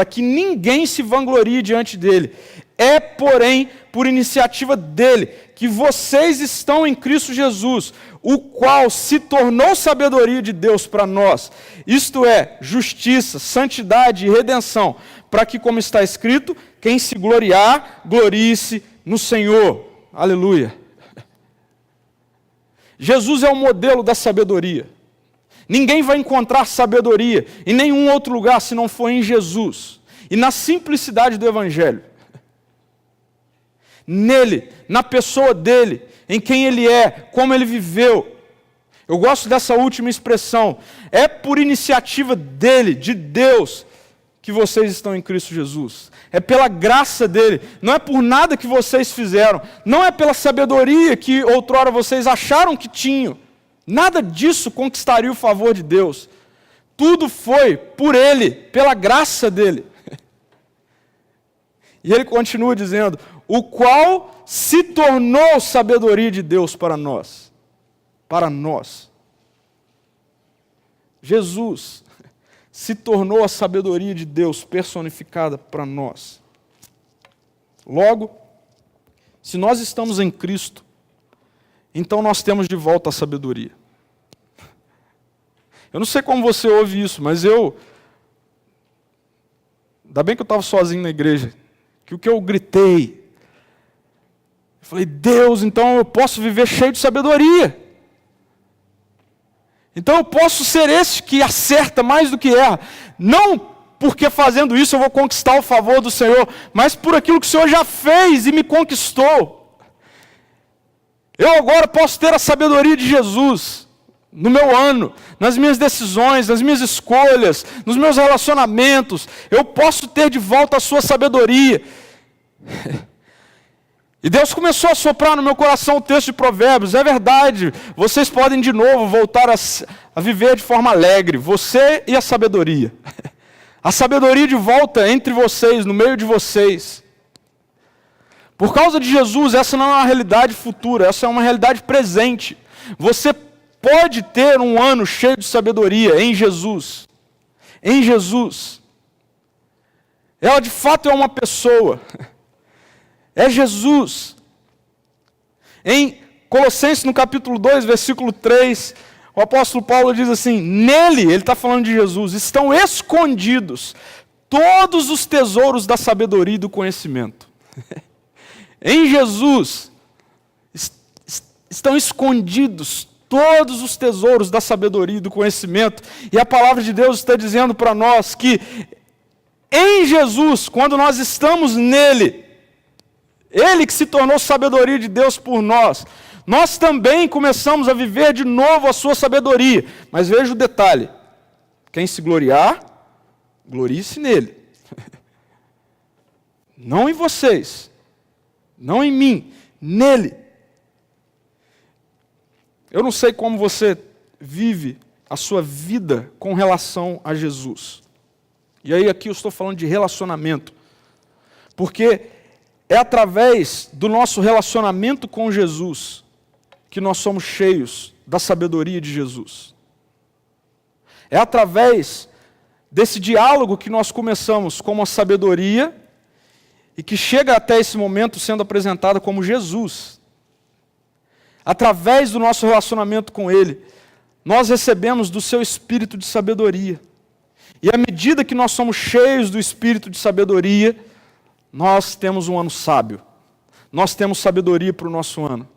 B: É, porém, por iniciativa dele, que vocês estão em Cristo Jesus, o qual se tornou sabedoria de Deus para nós, isto é, justiça, santidade e redenção, para que, como está escrito, quem se gloriar, glorie-se no Senhor. Aleluia. Jesus é o modelo da sabedoria. Ninguém vai encontrar sabedoria em nenhum outro lugar se não for em Jesus e na simplicidade do Evangelho. Nele, na pessoa dele, em quem ele é, como ele viveu. Eu gosto dessa última expressão. É por iniciativa dele, de Deus, que vocês estão em Cristo Jesus. É pela graça dele. Não é por nada que vocês fizeram. Não é pela sabedoria que outrora vocês acharam que tinham. Nada disso conquistaria o favor de Deus. Tudo foi por ele, pela graça dele. E ele continua dizendo: o qual se tornou sabedoria de Deus para nós. Para nós. Jesus se tornou a sabedoria de Deus personificada para nós. Logo, se nós estamos em Cristo, então nós temos de volta a sabedoria. Eu não sei como você ouve isso, mas ainda bem que eu estava sozinho na igreja, que o que eu gritei, eu falei: Deus, então eu posso viver cheio de sabedoria. Então eu posso ser esse que acerta mais do que erra. Não porque fazendo isso eu vou conquistar o favor do Senhor, mas por aquilo que o Senhor já fez e me conquistou. Eu agora posso ter a sabedoria de Jesus no meu ano, nas minhas decisões, nas minhas escolhas, nos meus relacionamentos. Eu posso ter de volta a sua sabedoria. E Deus começou a soprar no meu coração o texto de Provérbios. É verdade, vocês podem de novo voltar a viver de forma alegre. Você e a sabedoria. A sabedoria de volta entre vocês, no meio de vocês. Por causa de Jesus, essa não é uma realidade futura, essa é uma realidade presente. Você pode ter um ano cheio de sabedoria em Jesus. Em Jesus. Ela de fato é uma pessoa. É Jesus. Em Colossenses, no capítulo 2, versículo 3, o apóstolo Paulo diz assim, nele, ele está falando de Jesus, estão escondidos todos os tesouros da sabedoria e do conhecimento. Em Jesus, estão escondidos todos os tesouros da sabedoria e do conhecimento. E a palavra de Deus está dizendo para nós que em Jesus, quando nós estamos nele, ele que se tornou sabedoria de Deus por nós, nós também começamos a viver de novo a sua sabedoria. Mas veja o detalhe, quem se gloriar, glorie-se nele. Não em vocês, não em mim, nele. Eu não sei como você vive a sua vida com relação a Jesus. E aí aqui eu estou falando de relacionamento. Porque é através do nosso relacionamento com Jesus que nós somos cheios da sabedoria de Jesus. É através desse diálogo que nós começamos como a sabedoria e que chega até esse momento sendo apresentada como Jesus. Através do nosso relacionamento com Ele, nós recebemos do seu espírito de sabedoria. E à medida que nós somos cheios do espírito de sabedoria, nós temos um ano sábio. Nós temos sabedoria para o nosso ano.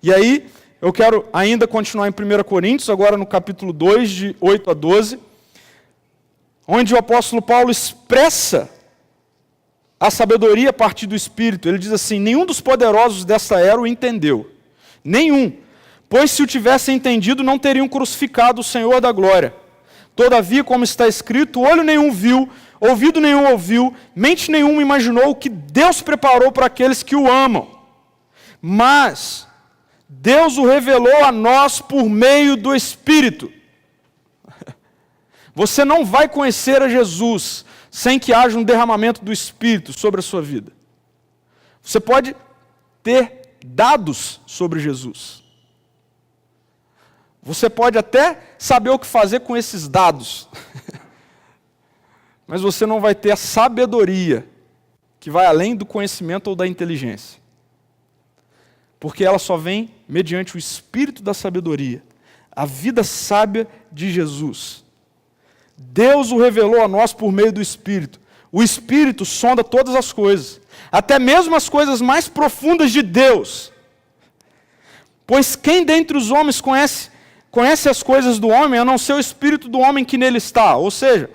B: E aí, eu quero ainda continuar em 1 Coríntios, agora no capítulo 2, de 8 a 12, onde o apóstolo Paulo expressa a sabedoria a partir do Espírito. Ele diz assim, nenhum dos poderosos desta era o entendeu. Nenhum. Pois se o tivessem entendido, não teriam crucificado o Senhor da glória. Todavia, como está escrito, olho nenhum viu, ouvido nenhum ouviu, mente nenhuma imaginou o que Deus preparou para aqueles que o amam. Mas Deus o revelou a nós por meio do Espírito. Você não vai conhecer a Jesus sem que haja um derramamento do Espírito sobre a sua vida. Você pode ter dados sobre Jesus. Você pode até saber o que fazer com esses dados. Mas você não vai ter a sabedoria que vai além do conhecimento ou da inteligência. Porque ela só vem mediante o espírito da sabedoria, a vida sábia de Jesus. Deus o revelou a nós por meio do Espírito. O Espírito sonda todas as coisas, até mesmo as coisas mais profundas de Deus. Pois quem dentre os homens conhece as coisas do homem, a não ser o Espírito do homem que nele está? Ou seja,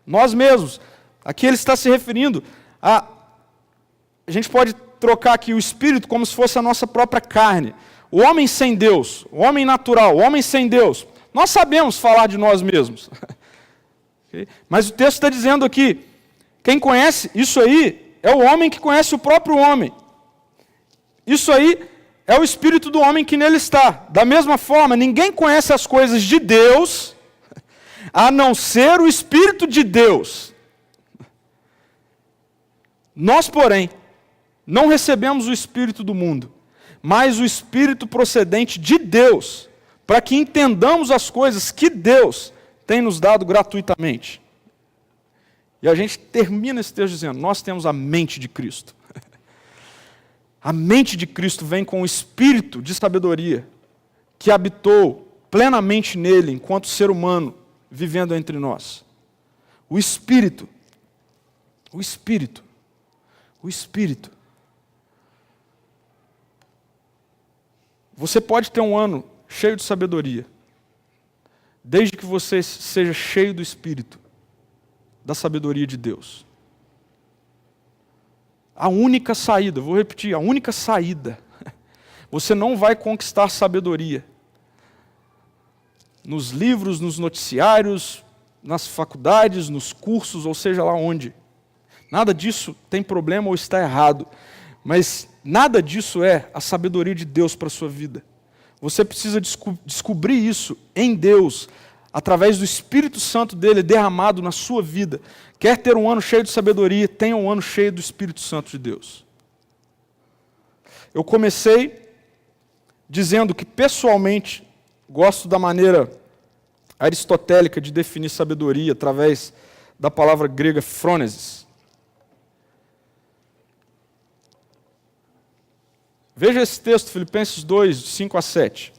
B: nós mesmos. Aqui ele está se referindo a gente pode trocar aqui o Espírito como se fosse a nossa própria carne. O homem sem Deus, o homem natural, o homem sem Deus. Nós sabemos falar de nós mesmos. Okay? Mas o texto está dizendo aqui, quem conhece isso aí é o homem que conhece o próprio homem. Isso aí é o Espírito do homem que nele está. Da mesma forma, ninguém conhece as coisas de Deus, a não ser o Espírito de Deus. Nós, porém, não recebemos o Espírito do mundo, mas o Espírito procedente de Deus, para que entendamos as coisas que Deus tem nos dado gratuitamente. E a gente termina esse texto dizendo, nós temos a mente de Cristo. A mente de Cristo vem com o Espírito de sabedoria, que habitou plenamente nele, enquanto ser humano, vivendo entre nós. O Espírito. O Espírito. O Espírito. Você pode ter um ano cheio de sabedoria, desde que você seja cheio do Espírito, da sabedoria de Deus. A única saída, vou repetir, a única saída, você não vai conquistar sabedoria nos livros, nos noticiários, nas faculdades, nos cursos, ou seja lá onde. Nada disso tem problema ou está errado, mas nada disso é a sabedoria de Deus para a sua vida. Você precisa descobrir isso em Deus, através do Espírito Santo dele derramado na sua vida. Quer ter um ano cheio de sabedoria, tenha um ano cheio do Espírito Santo de Deus. Eu comecei dizendo que, pessoalmente, gosto da maneira aristotélica de definir sabedoria através da palavra grega phronesis. Veja esse texto, Filipenses 2, de 5 a 7.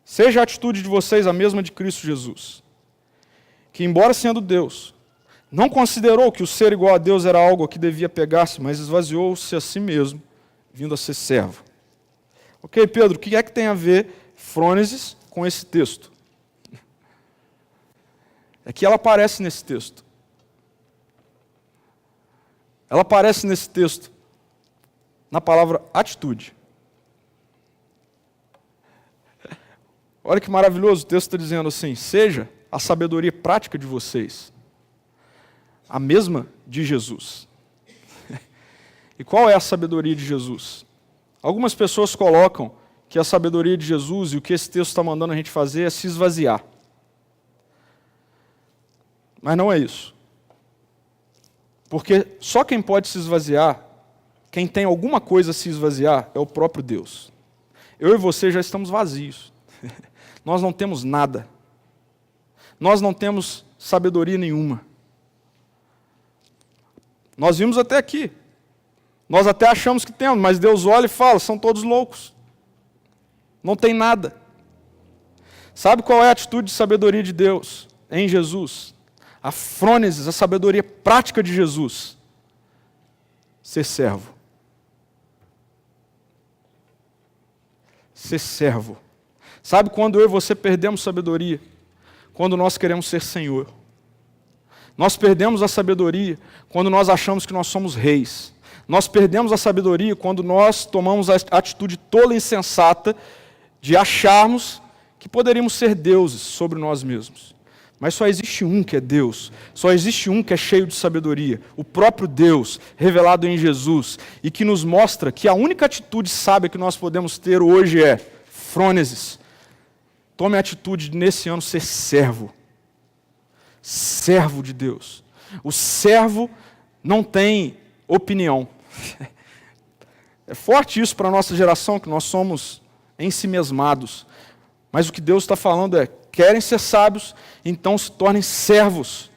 B: Seja a atitude de vocês a mesma de Cristo Jesus, que, embora sendo Deus, não considerou que o ser igual a Deus era algo a que devia pegar-se, mas esvaziou-se a si mesmo, vindo a ser servo. Ok, Pedro, o que é que tem a ver phronesis com esse texto? É que ela aparece nesse texto. Ela aparece nesse texto na palavra atitude. Olha que maravilhoso, o texto está dizendo assim: seja a sabedoria prática de vocês a mesma de Jesus. E qual é a sabedoria de Jesus? Algumas pessoas colocam que a sabedoria de Jesus e o que esse texto está mandando a gente fazer é se esvaziar. Mas não é isso. Porque só quem pode se esvaziar, quem tem alguma coisa a se esvaziar, é o próprio Deus. Eu e você já estamos vazios. Nós não temos nada. Nós não temos sabedoria nenhuma. Nós vimos até aqui. Nós até achamos que temos, mas Deus olha e fala, são todos loucos. Não tem nada. Sabe qual é a atitude de sabedoria de Deus em Jesus? A phronesis, a sabedoria prática de Jesus. Ser servo. Ser servo. Sabe quando eu e você perdemos sabedoria? Quando nós queremos ser Senhor. Nós perdemos a sabedoria quando nós achamos que nós somos reis. Nós perdemos a sabedoria quando nós tomamos a atitude tola e insensata de acharmos que poderíamos ser deuses sobre nós mesmos. Mas só existe um que é Deus, só existe um que é cheio de sabedoria, o próprio Deus, revelado em Jesus, e que nos mostra que a única atitude sábia que nós podemos ter hoje é phronesis. Tome a atitude de, nesse ano, ser servo. Servo de Deus. O servo não tem opinião. É forte isso para a nossa geração, que nós somos ensimesmados. Mas o que Deus está falando é: querem ser sábios, então se tornem servos.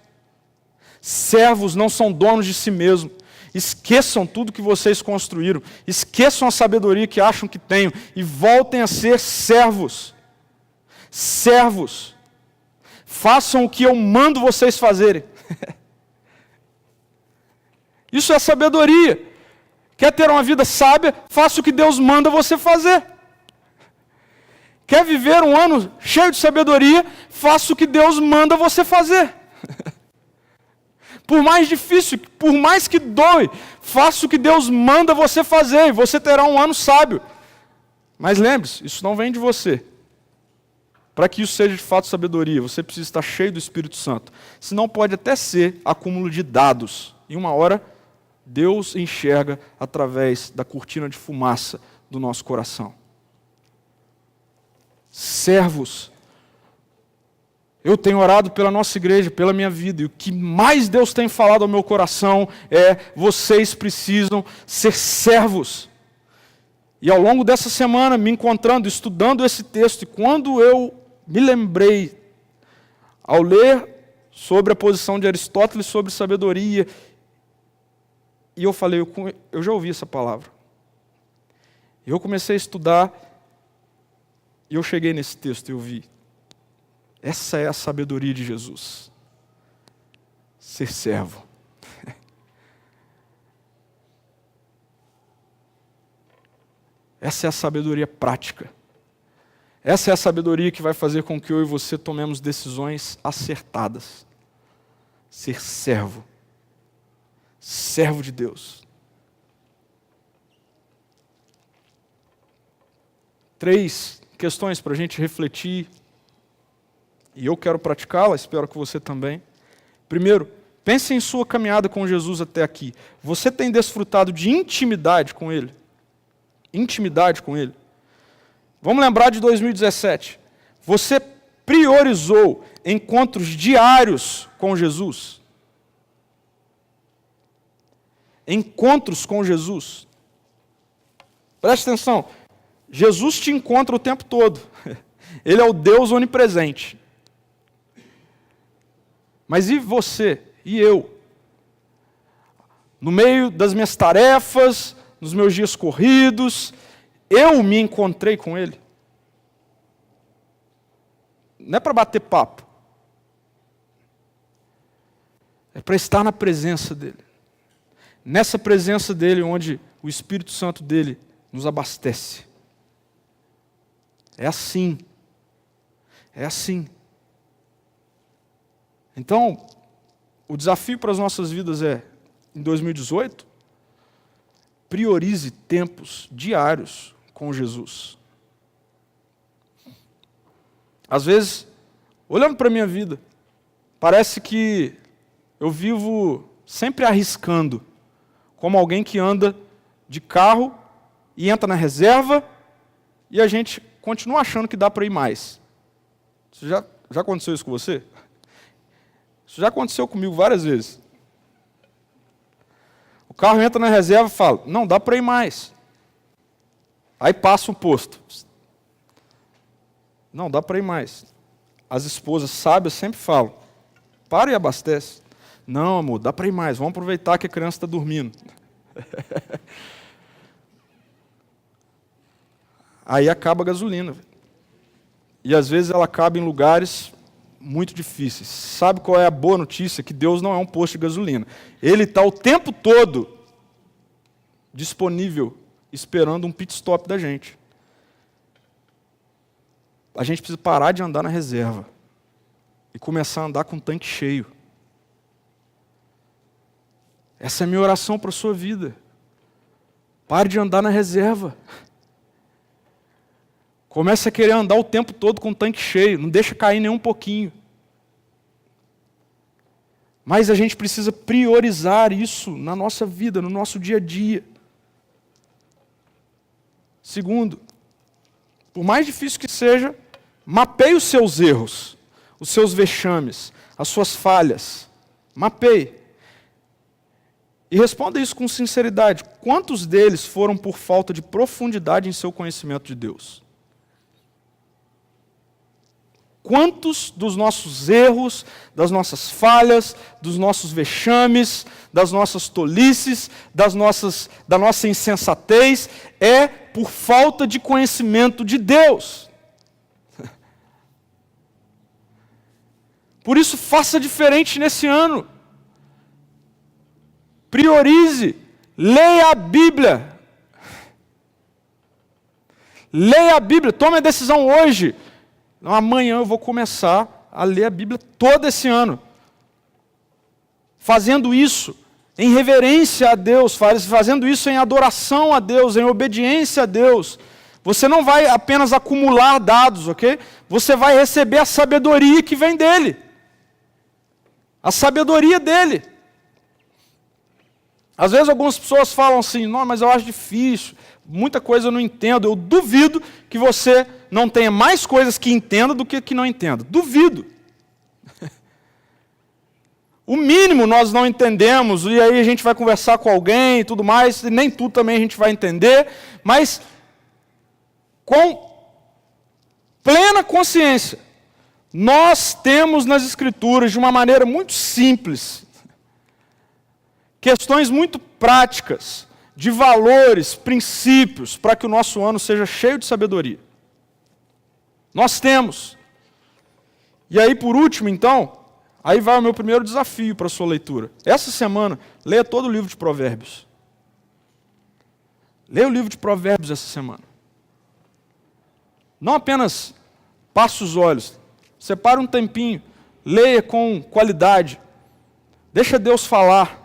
B: Servos não são donos de si mesmos. Esqueçam tudo que vocês construíram. Esqueçam a sabedoria que acham que têm e voltem a ser servos. Servos. Façam o que eu mando vocês fazerem. Isso é sabedoria. Quer ter uma vida sábia? Faça o que Deus manda você fazer. Quer viver um ano cheio de sabedoria? Faça o que Deus manda você fazer. Por mais difícil, por mais que doe, faça o que Deus manda você fazer e você terá um ano sábio. Mas lembre-se, isso não vem de você. Para que isso seja de fato sabedoria, você precisa estar cheio do Espírito Santo. Senão pode até ser acúmulo de dados. E uma hora, Deus enxerga através da cortina de fumaça do nosso coração. Servos. Eu tenho orado pela nossa igreja, pela minha vida, e o que mais Deus tem falado ao meu coração é: vocês precisam ser servos. E ao longo dessa semana, me encontrando, estudando esse texto, e quando eu me lembrei, ao ler sobre a posição de Aristóteles sobre sabedoria, e eu falei, eu já ouvi essa palavra. E eu comecei a estudar, e eu cheguei nesse texto e eu vi. Essa é a sabedoria de Jesus. Ser servo. Essa é a sabedoria prática. Essa é a sabedoria que vai fazer com que eu e você tomemos decisões acertadas. Ser servo. Servo de Deus. 3 questões para a gente refletir. E eu quero praticá-la, espero que você também. Primeiro, pense em sua caminhada com Jesus até aqui. Você tem desfrutado de intimidade com Ele? intimidade com Ele? Vamos lembrar de 2017. Você priorizou encontros diários com Jesus? Encontros com Jesus. Preste atenção. Jesus te encontra o tempo todo. Ele é o Deus onipresente. Mas e você? E eu? No meio das minhas tarefas, nos meus dias corridos, eu me encontrei com Ele? Não é para bater papo. É para estar na presença dEle. Nessa presença dEle, onde o Espírito Santo dEle nos abastece. É assim. É assim. Então, o desafio para as nossas vidas é, em 2018, priorize tempos diários com Jesus. Às vezes, olhando para a minha vida, parece que eu vivo sempre arriscando, como alguém que anda de carro e entra na reserva e a gente continua achando que dá para ir mais. Já aconteceu isso com você? Isso já aconteceu comigo várias vezes. O carro entra na reserva e fala, não, dá para ir mais. Aí passa um posto. Não, dá para ir mais. As esposas sábias sempre falam, para e abastece. Não, amor, dá para ir mais, vamos aproveitar que a criança está dormindo. Aí acaba a gasolina. E às vezes ela acaba em lugares muito difíceis. Sabe qual é a boa notícia? Que Deus não é um posto de gasolina. Ele está o tempo todo disponível, esperando um pit stop da gente. A gente precisa parar de andar na reserva e começar a andar com o tanque cheio. Essa é a minha oração para a sua vida. Pare de andar na reserva. Comece a querer andar o tempo todo com o tanque cheio. Não deixa cair nem um pouquinho. Mas a gente precisa priorizar isso na nossa vida, no nosso dia a dia. Segundo, por mais difícil que seja, mapeie os seus erros, os seus vexames, as suas falhas. Mapeie. E responda isso com sinceridade. Quantos deles foram por falta de profundidade em seu conhecimento de Deus? Quantos dos nossos erros, das nossas falhas, dos nossos vexames, das nossas tolices, da nossa insensatez, é por falta de conhecimento de Deus? Por isso, faça diferente nesse ano. Priorize, leia a Bíblia. Leia a Bíblia, tome a decisão hoje. Amanhã eu vou começar a ler a Bíblia todo esse ano. Fazendo isso em reverência a Deus, fazendo isso em adoração a Deus, em obediência a Deus. Você não vai apenas acumular dados, ok? Você vai receber a sabedoria que vem dele. A sabedoria dele. Às vezes algumas pessoas falam assim, não, mas eu acho difícil, muita coisa eu não entendo. Eu duvido que você não tenha mais coisas que entenda do que não entenda. Duvido. O mínimo nós não entendemos, e aí a gente vai conversar com alguém e tudo mais, e nem tudo também a gente vai entender, mas com plena consciência, nós temos nas Escrituras, de uma maneira muito simples, questões muito práticas, de valores, princípios, para que o nosso ano seja cheio de sabedoria. Nós temos. E aí, por último, então, aí vai o meu primeiro desafio para a sua leitura. Essa semana, leia todo o livro de Provérbios. Leia o livro de Provérbios essa semana. Não apenas passe os olhos, separe um tempinho, leia com qualidade, deixa Deus falar.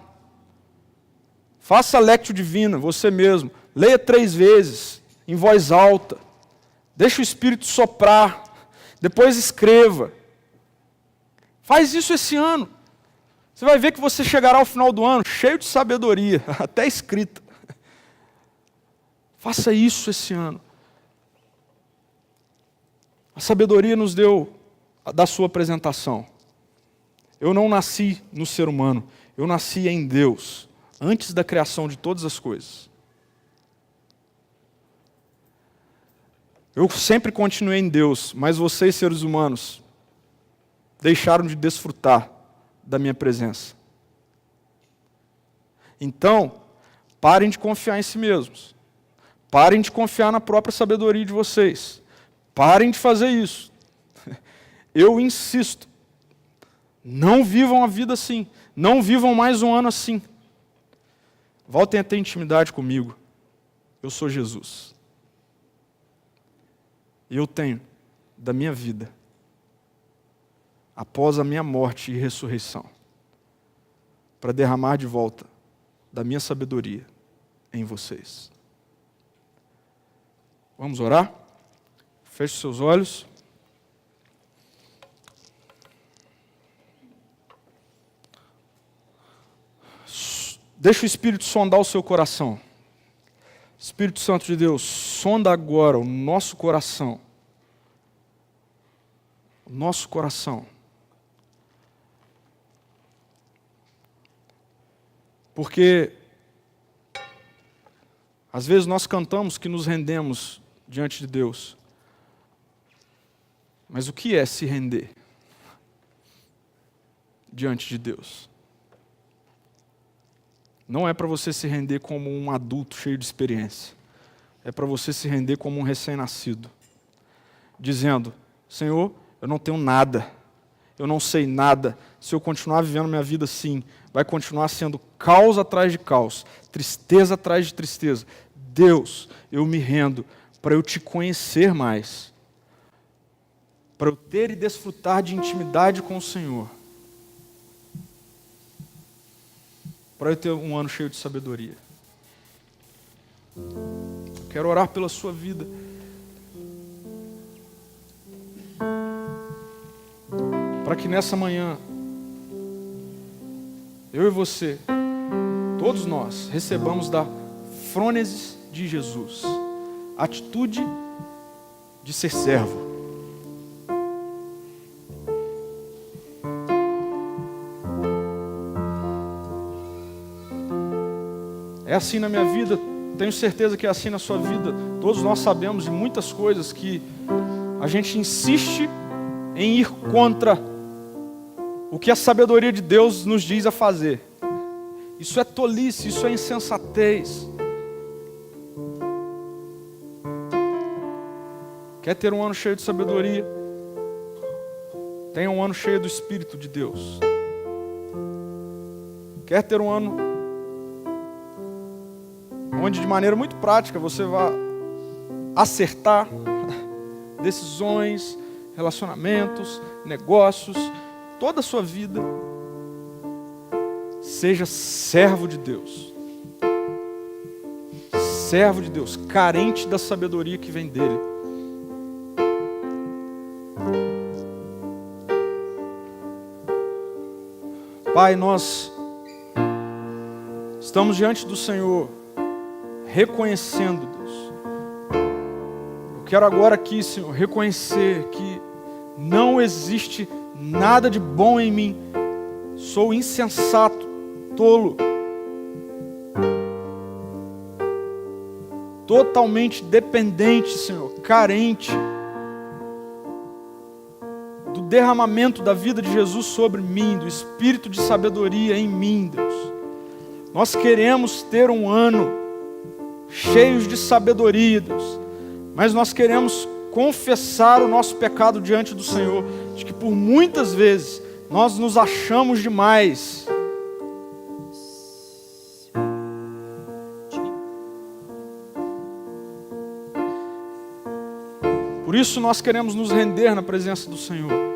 B: Faça a lectio divina, você mesmo. Leia 3 vezes, em voz alta. Deixa o Espírito soprar. Depois escreva. Faz isso esse ano. Você vai ver que você chegará ao final do ano cheio de sabedoria, até escrita. Faça isso esse ano. A sabedoria nos deu da sua apresentação. Eu não nasci no ser humano, eu nasci em Deus, antes da criação de todas as coisas. Eu sempre continuei em Deus, mas vocês, seres humanos, deixaram de desfrutar da minha presença. Então, parem de confiar em si mesmos. Parem de confiar na própria sabedoria de vocês. Parem de fazer isso. Eu insisto. Não vivam a vida assim. Não vivam mais um ano assim. Voltem a ter intimidade comigo. Eu sou Jesus. E eu tenho da minha vida, após a minha morte e ressurreição, para derramar de volta da minha sabedoria em vocês. Vamos orar? Feche os seus olhos. Deixa o Espírito sondar o seu coração. Espírito Santo de Deus, sonda agora o nosso coração. O nosso coração. Porque às vezes nós cantamos que nos rendemos diante de Deus. Mas o que é se render diante de Deus? Não é para você se render como um adulto cheio de experiência. É para você se render como um recém-nascido. Dizendo, Senhor, eu não tenho nada. Eu não sei nada. Se eu continuar vivendo minha vida assim, vai continuar sendo caos atrás de caos, tristeza atrás de tristeza. Deus, eu me rendo para eu te conhecer mais. Para eu ter e desfrutar de intimidade com o Senhor. Para eu ter um ano cheio de sabedoria. Eu quero orar pela sua vida. Para que nessa manhã, eu e você, todos nós, recebamos da frônesis de Jesus, a atitude de ser servo. É assim na minha vida, tenho certeza que é assim na sua vida. Todos nós sabemos de muitas coisas que a gente insiste em ir contra o que a sabedoria de Deus nos diz a fazer. Isso é tolice, isso é insensatez. Quer ter um ano cheio de sabedoria? Tenha um ano cheio do Espírito de Deus. Quer ter um ano onde de maneira muito prática você vai acertar decisões, relacionamentos, negócios, toda a sua vida? Seja servo de Deus. Servo de Deus, carente da sabedoria que vem dele. Pai, nós estamos diante do Senhor, reconhecendo, Deus. Eu quero agora aqui, Senhor, reconhecer que não existe nada de bom em mim. Sou insensato, tolo. Totalmente dependente, Senhor, carente do derramamento da vida de Jesus sobre mim, do Espírito de sabedoria em mim, Deus. Nós queremos ter um ano cheios de sabedoria, Deus, mas nós queremos confessar o nosso pecado diante do Senhor, de que por muitas vezes nós nos achamos demais. Por isso nós queremos nos render na presença do Senhor.